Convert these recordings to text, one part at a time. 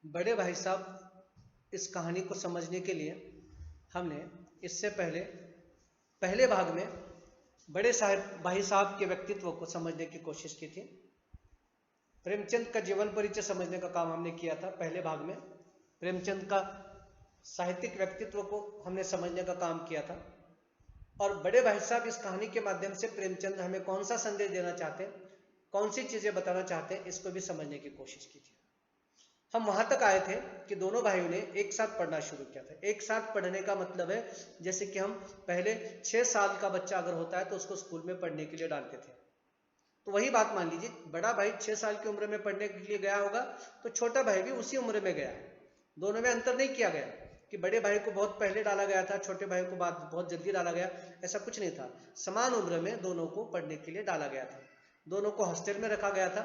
बड़े भाई साहब इस कहानी को समझने के लिए हमने इससे पहले पहले भाग में बड़े साहब भाई साहब के व्यक्तित्व को समझने की कोशिश की थी। प्रेमचंद का जीवन परिचय समझने का काम हमने किया था पहले भाग में। प्रेमचंद का साहित्यिक व्यक्तित्व को हमने समझने का काम किया था और बड़े भाई साहब इस कहानी के माध्यम से प्रेमचंद हमें कौन सा संदेश देना चाहते हैं, कौन सी चीजें बताना चाहते हैं, इसको भी समझने की कोशिश की थी। हम वहां तक आए थे कि दोनों भाइयों ने एक साथ पढ़ना शुरू किया था। एक साथ पढ़ने का मतलब है जैसे कि हम पहले 6 साल का बच्चा अगर होता है तो उसको स्कूल में पढ़ने के लिए डालते थे। तो वही बात मान लीजिए, बड़ा भाई 6 साल की उम्र में पढ़ने के लिए गया होगा तो छोटा भाई भी उसी उम्र में गया है। दोनों में अंतर नहीं किया गया कि बड़े भाई को बहुत पहले डाला गया था, छोटे भाई को बाद बहुत जल्दी डाला गया, ऐसा कुछ नहीं था। समान उम्र में दोनों को पढ़ने के लिए डाला गया था। दोनों को हॉस्टल में रखा गया था,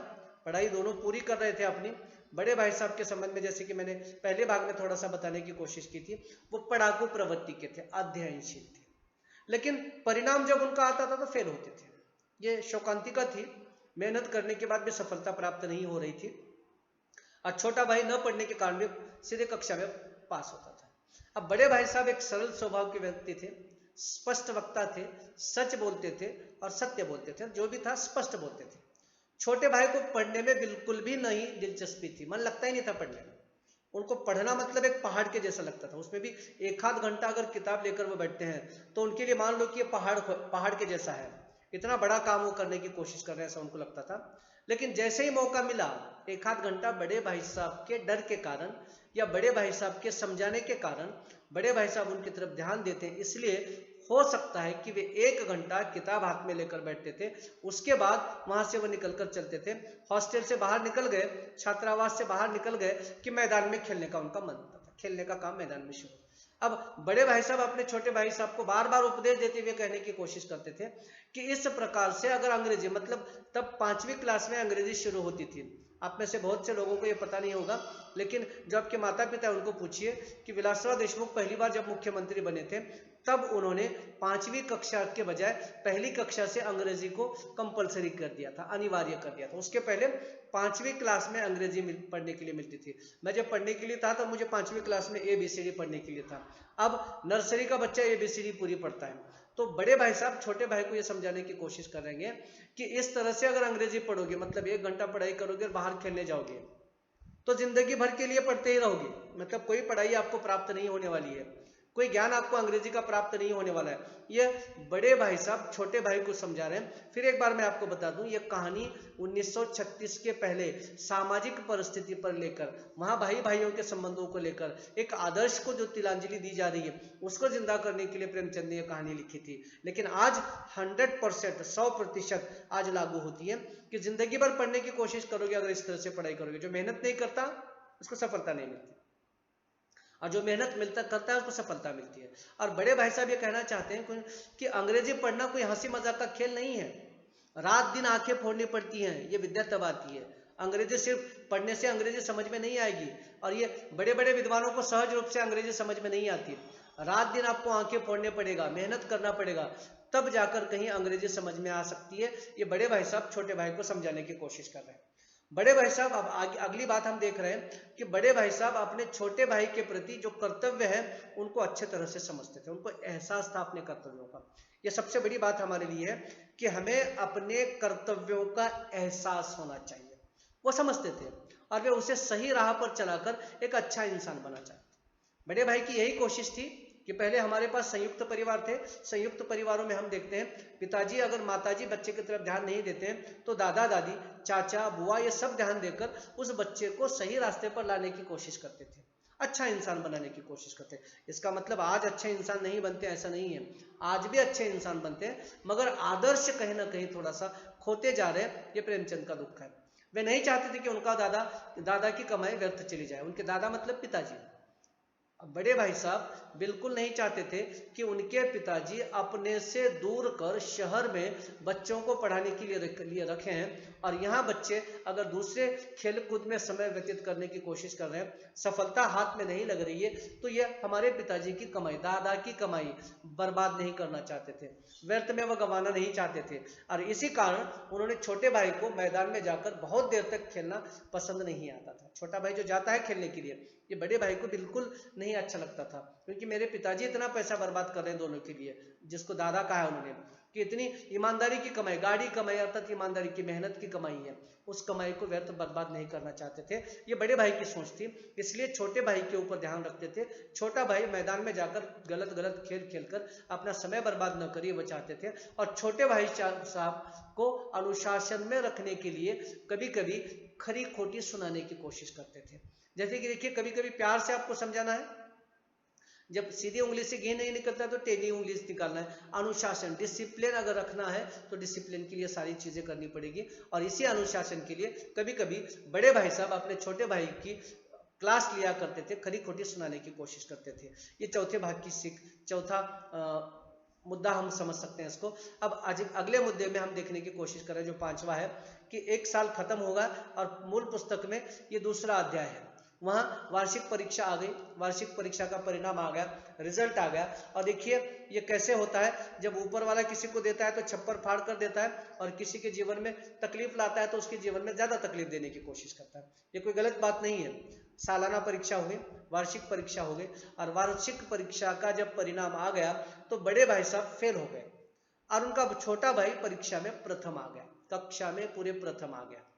पढ़ाई दोनों पूरी कर रहे थे अपनी। बड़े भाई साहब के संबंध में जैसे कि मैंने पहले भाग में थोड़ा सा बताने की कोशिश की थी, वो पढ़ाकू प्रवृत्ति के थे, अध्ययनशील थे, लेकिन परिणाम जब उनका आता था तो फेल होते थे। ये शोकांतिका थी, मेहनत करने के बाद भी सफलता प्राप्त नहीं हो रही थी और छोटा भाई न पढ़ने के कारण भी सीधे कक्षा में पास होता था। अब बड़े भाई साहब एक सरल स्वभाव के व्यक्ति थे, स्पष्ट वक्ता थे, सच बोलते थे और सत्य बोलते थे, जो भी था स्पष्ट बोलते थे। छोटे भाई को पढ़ने में बिल्कुल भी नहीं दिलचस्पी थी, मन लगता ही नहीं था पढ़ने में। उनको पढ़ना मतलब एक पहाड़ के जैसा लगता था, उसमें भी एक आध घंटा अगर किताब लेकर वो बैठते हैं तो उनके लिए मान लो कि ये पहाड़ के जैसा है, इतना बड़ा काम वो करने की कोशिश कर रहे हैं ऐसा उनको लगता था। लेकिन जैसे ही मौका मिला, एक आध घंटा बड़े भाई साहब के डर के कारण या बड़े भाई साहब के समझाने के कारण बड़े भाई साहब उनकी तरफ ध्यान देते हैं, इसलिए हो सकता है कि वे 1 घंटा किताब हाथ में लेकर बैठते थे। उसके बाद वहां से वो निकलकर चलते थे, हॉस्टल से बाहर निकल गए, छात्रावास से बाहर निकल गए कि मैदान में खेलने का उनका मन होता था, खेलने का काम मैदान में शुरू। अब बड़े भाई साहब अपने छोटे भाई साहब को बार बार उपदेश देते हुए कहने की कोशिश करते थे कि इस प्रकार से अगर अंग्रेजी, मतलब तब 5वीं क्लास में अंग्रेजी शुरू होती थी। आप में से बहुत से लोगों को ये पता नहीं होगा, लेकिन जो आपके माता पिता है उनको पूछिए कि विलासराव देशमुख पहली बार जब मुख्यमंत्री बने थे तब उन्होंने 5वीं कक्षा के बजाय पहली कक्षा से अंग्रेजी को कंपलसरी कर दिया था, अनिवार्य कर दिया था। उसके पहले 5वीं क्लास में अंग्रेजी पढ़ने के लिए मिलती थी। मैं जब पढ़ने के लिए था तो मुझे 5वीं क्लास में ABCD पढ़ने के लिए था। अब नर्सरी का बच्चा ABCD पूरी पढ़ता है। तो बड़े भाई साहब छोटे भाई को यह समझाने की कोशिश करेंगे कि इस तरह से अगर अंग्रेजी पढ़ोगे, मतलब 1 घंटा पढ़ाई करोगे और बाहर खेलने जाओगे तो जिंदगी भर के लिए पढ़ते ही रहोगे, मतलब कोई पढ़ाई आपको प्राप्त नहीं होने वाली है, कोई ज्ञान आपको अंग्रेजी का प्राप्त नहीं होने वाला है। ये बड़े भाई साहब छोटे भाई को समझा रहे हैं। फिर एक बार मैं आपको बता दूं, ये कहानी 1936 के पहले सामाजिक परिस्थिति पर लेकर, वहां भाई भाइयों के संबंधों को लेकर एक आदर्श को जो तिलांजलि दी जा रही है उसको जिंदा करने के लिए प्रेमचंद ने यह कहानी लिखी थी। लेकिन आज 100%, 100% आज लागू होती है कि जिंदगी भर पढ़ने की कोशिश करोगे, अगर इस तरह से पढ़ाई करोगे, जो मेहनत नहीं करता उसको सफलता नहीं मिलती और जो मेहनत करता है उसको सफलता मिलती है। और बड़े भाई साहब ये कहना चाहते हैं कि अंग्रेजी पढ़ना कोई हंसी मजाक का खेल नहीं है, रात दिन आंखें फोड़नी पड़ती हैं, ये विद्या तब आती है। अंग्रेजी सिर्फ पढ़ने से अंग्रेजी समझ में नहीं आएगी, और ये बड़े बड़े विद्वानों को सहज रूप से अंग्रेजी समझ में नहीं आती। रात दिन आपको आंखें फोड़ने पड़ेगा, मेहनत करना पड़ेगा, तब जाकर कहीं अंग्रेजी समझ में आ सकती है। ये बड़े भाई साहब छोटे भाई को समझाने की कोशिश कर रहे हैं। बड़े भाई साहब, अब अगली बात हम देख रहे हैं कि बड़े भाई साहब अपने छोटे भाई के प्रति जो कर्तव्य है उनको अच्छे तरह से समझते थे, उनको एहसास था अपने कर्तव्यों का। यह सबसे बड़ी बात हमारे लिए है कि हमें अपने कर्तव्यों का एहसास होना चाहिए। वो समझते थे और वे उसे सही राह पर चलाकर एक अच्छा इंसान बना चाहते थे। बड़े भाई की यही कोशिश थी कि पहले हमारे पास संयुक्त परिवार थे। संयुक्त परिवारों में हम देखते हैं पिताजी अगर माताजी बच्चे की तरफ ध्यान नहीं देते हैं तो दादा दादी, चाचा, बुआ, ये सब ध्यान देकर उस बच्चे को सही रास्ते पर लाने की कोशिश करते थे, अच्छा इंसान बनाने की कोशिश करते हैं। इसका मतलब आज अच्छे इंसान नहीं बनते, ऐसा नहीं है, आज भी अच्छे इंसान बनते हैं, मगर आदर्श कहीं ना कहीं थोड़ा सा खोते जा रहे हैं। ये प्रेमचंद का दुख है। वे नहीं चाहते थे कि उनका दादा की कमाई व्यर्थ चली जाए। उनके दादा मतलब पिताजी। बड़े भाई साहब बिल्कुल नहीं चाहते थे कि उनके पिताजी अपने से दूर कर शहर में बच्चों को पढ़ाने के लिए रखे हैं, और यहाँ बच्चे अगर दूसरे खेल कूद में समय व्यतीत करने की कोशिश कर रहे हैं, सफलता हाथ में नहीं लग रही है, तो ये हमारे पिताजी की कमाई, दादा की कमाई बर्बाद नहीं करना चाहते थे, व्यर्थ में वह गंवाना नहीं चाहते थे। और इसी कारण उन्होंने छोटे भाई को मैदान में जाकर बहुत देर तक खेलना पसंद नहीं आता था। छोटा भाई जो जाता है खेलने के लिए, ये बड़े भाई को बिल्कुल नहीं अच्छा लगता था, क्योंकि मेरे पिताजी इतना पैसा बर्बाद कर रहे हैं दोनों के लिए, जिसको दादा कहा है उन्होंने कि इतनी ईमानदारी की कमाई, गाड़ी कमाई अर्थात ईमानदारी की मेहनत की कमाई है, उस कमाई को व्यर्थ बर्बाद नहीं करना चाहते थे। ये बड़े भाई की सोच थी, इसलिए छोटे भाई के ऊपर ध्यान रखते थे। छोटा भाई मैदान में जाकर गलत गलत खेल खेलकर अपना समय बर्बाद न करिए, वो चाहते थे। और छोटे भाई साहब को अनुशासन में रखने के लिए कभी कभी खरी खोटी सुनाने की कोशिश करते थे। जैसे कि देखिए, कभी कभी प्यार से आपको समझाना है, जब सीधी उंगली से घी नहीं निकलता तो टेढ़ी उंगली से निकालना है। अनुशासन, डिसिप्लिन अगर रखना है तो डिसिप्लिन के लिए सारी चीजें करनी पड़ेगी। और इसी अनुशासन के लिए कभी कभी बड़े भाई साहब अपने छोटे भाई की क्लास लिया करते थे, खरी खोटी सुनाने की कोशिश करते थे। ये चौथे भाग की सीख, चौथा मुद्दा हम समझ सकते हैं इसको। अब आज अगले मुद्दे में हम देखने की कोशिश करें, जो पांचवा है कि एक साल खत्म होगा और मूल पुस्तक में ये दूसरा अध्याय है, वहां वार्षिक परीक्षा आ गई, वार्षिक परीक्षा का परिणाम आ गया, रिजल्ट आ गया। और देखिए ये कैसे होता है, जब ऊपर वाला किसी को देता है तो छप्पर फाड़ कर देता है, और किसी के जीवन में तकलीफ लाता है तो उसके जीवन में ज्यादा तकलीफ देने की कोशिश करता है। ये कोई गलत बात नहीं है। सालाना परीक्षा हो गई, वार्षिक परीक्षा हो गई, और वार्षिक परीक्षा का जब परिणाम आ गया तो बड़े भाई साहब फेल हो गए और उनका छोटा भाई परीक्षा में प्रथम आ गया, कक्षा में पूरे प्रथम आ गया।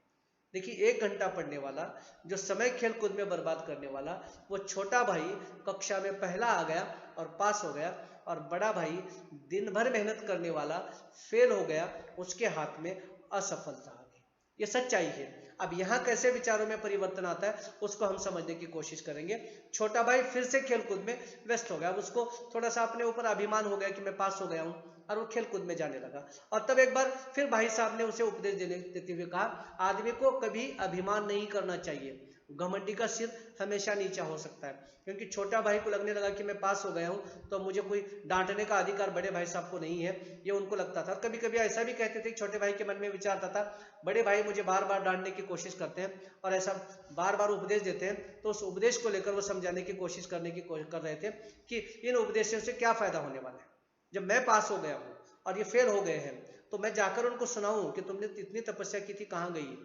देखिए, 1 घंटा पढ़ने वाला, जो समय खेल कूद में बर्बाद करने वाला, वो छोटा भाई कक्षा में पहला आ गया और पास हो गया, और बड़ा भाई दिन भर मेहनत करने वाला फेल हो गया, उसके हाथ में असफलता आ गई। ये सच्चाई है। अब यहाँ कैसे विचारों में परिवर्तन आता है उसको हम समझने की कोशिश करेंगे। छोटा भाई फिर से खेलकूद में व्यस्त हो गया, अब उसको थोड़ा सा अपने ऊपर अभिमान हो गया कि मैं पास हो गया हूँ, और वो खेलकूद में जाने लगा। और तब एक बार फिर भाई साहब ने उसे उपदेश देते हुए कहा, आदमी को कभी अभिमान नहीं करना चाहिए, घमंडी का सिर हमेशा नीचा हो सकता है। क्योंकि छोटा भाई को लगने लगा कि मैं पास हो गया हूं तो मुझे कोई डांटने का अधिकार बड़े भाई साहब को नहीं है, ये उनको लगता था। कभी कभी ऐसा भी कहते थे, छोटे भाई के मन में विचार आता था, बड़े भाई मुझे बार बार डांटने की कोशिश करते हैं और ऐसा बार बार उपदेश देते हैं, तो उस उपदेश को लेकर वो समझाने की कोशिश कर रहे थे कि इन उपदेशों से क्या फायदा होने वाला है। जब मैं पास हो गया हूँ और ये फेल हो गए हैं तो मैं जाकर उनको सुनाऊं कि तुमने इतनी तपस्या की थी, कहाँ गई,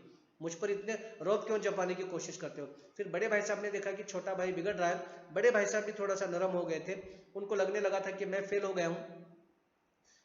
मुझ पर इतने रौब क्यों जमाने की कोशिश करते हो। फिर बड़े भाई साहब ने देखा कि छोटा भाई बिगड़ रहा है, बड़े भाई साहब भी थोड़ा सा नरम हो गए थे, उनको लगने लगा था कि मैं फेल हो गया हूँ,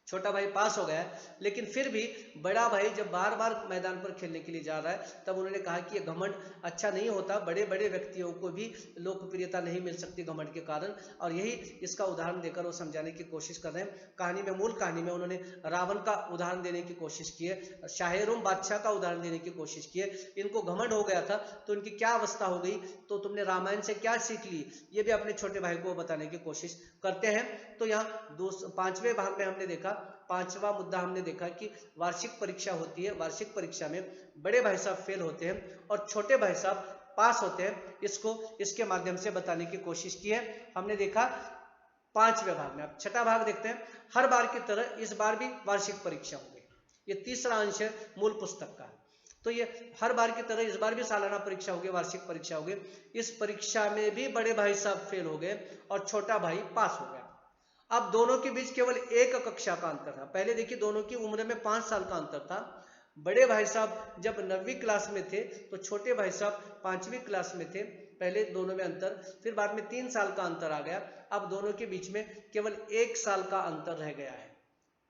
छोटा भाई पास हो गया। लेकिन फिर भी बड़ा भाई जब बार बार मैदान पर खेलने के लिए जा रहा है तब उन्होंने कहा कि ये घमंड अच्छा नहीं होता, बड़े बड़े व्यक्तियों को भी लोकप्रियता नहीं मिल सकती घमंड के कारण। और यही इसका उदाहरण देकर वो समझाने की कोशिश कर रहे हैं। कहानी में, मूल कहानी में उन्होंने रावण का उदाहरण देने की कोशिश की है, शाहरुम बादशाह का उदाहरण देने की कोशिश की है। इनको घमंड हो गया था तो इनकी क्या अवस्था हो गई, तो तुमने रामायण से क्या सीख ली, ये भी अपने छोटे भाई को बताने की कोशिश करते हैं। तो यहाँ 5वें भाग में हमने देखा, 5वां मुद्दा हमने देखा कि वार्षिक परीक्षा होती है, वार्षिक परीक्षा में बड़े भाई साहब फेल होते हैं और छोटे भाई साहब पास होते हैं। इसके माध्यम से बताने की कोशिश की है हमने देखा 5वें भाग में। अब 6ठा भाग देखते हैं। हर बार की तरह इस बार भी वार्षिक परीक्षा हो गई, ये तीसरा अंश है मूल पुस्तक का। तो ये हर बार की तरह इस बार भी सालाना परीक्षा हो गई, वार्षिक परीक्षा हो गई। इस परीक्षा में भी बड़े भाई साहब फेल हो गए और छोटा भाई पास हो गया। अब दोनों के बीच केवल 1 कक्षा का अंतर था। पहले देखिए, दोनों की उम्र में 5 साल का अंतर था। बड़े भाई साहब जब 9वीं क्लास में थे तो छोटे भाई साहब 5वीं क्लास में थे। पहले दोनों में अंतर, फिर बाद में 3 साल का अंतर आ गया। अब दोनों के बीच में केवल 1 साल का अंतर रह गया है।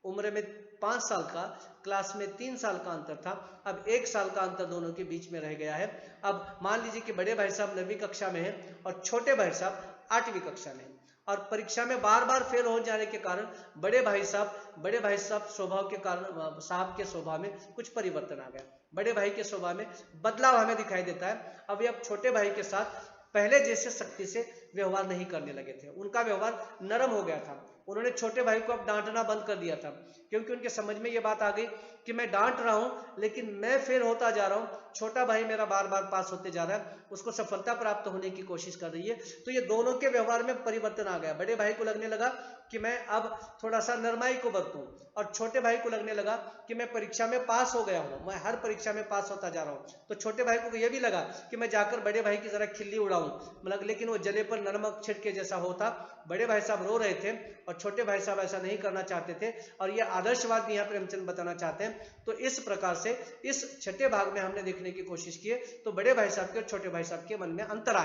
उम्र में 5 साल का, क्लास में 3 साल का अंतर था, अब 1 साल का अंतर दोनों के बीच में रह गया है। अब मान लीजिए कि बड़े भाई साहब 9वीं कक्षा में हैं और छोटे भाई साहब 8वीं कक्षा में हैं, और परीक्षा में बार बार फेल हो जाने के कारण बड़े भाई साहब स्वभाव के कारण, साहब के स्वभाव में कुछ परिवर्तन आ गया। बड़े भाई के स्वभाव में बदलाव हमें दिखाई देता है। अब छोटे भाई के साथ पहले जैसे सख्ती से व्यवहार नहीं करने लगे थे, उनका व्यवहार नरम हो गया था। उन्होंने छोटे भाई को अब डांटना बंद कर दिया था, क्योंकि उनके समझ में ये बात आ गई कि मैं डांट रहा हूं लेकिन मैं फेल होता जा रहा हूं, छोटा भाई मेरा बार बार पास होते जा रहा है, उसको सफलता प्राप्त होने की कोशिश कर रही है। तो ये दोनों के व्यवहार में परिवर्तन आ गया। बड़े भाई को लगने लगा कि मैं अब थोड़ा सा नरमाई को बरतूं, और छोटे भाई को लगने लगा कि मैं परीक्षा में पास हो गया हूं, मैं हर परीक्षा में पास होता जा रहा हूं। तो छोटे भाई को यह भी लगा कि मैं जाकर बड़े भाई की जरा खिल्ली उड़ाऊं, मतलब, लेकिन वो जले पर नमक छिड़के जैसा होता। बड़े भाई साहब रो रहे थे और छोटे भाई साहब ऐसा नहीं करना चाहते थे, और ये आदर्शवाद भी यहाँ प्रेमचंद बताना चाहते हैं। तो इस प्रकार से इस छठे भाग में हमने देखने की कोशिश की है, तो बड़े भाई साहब के और छोटे भाई साहब के मन में अंतर आया।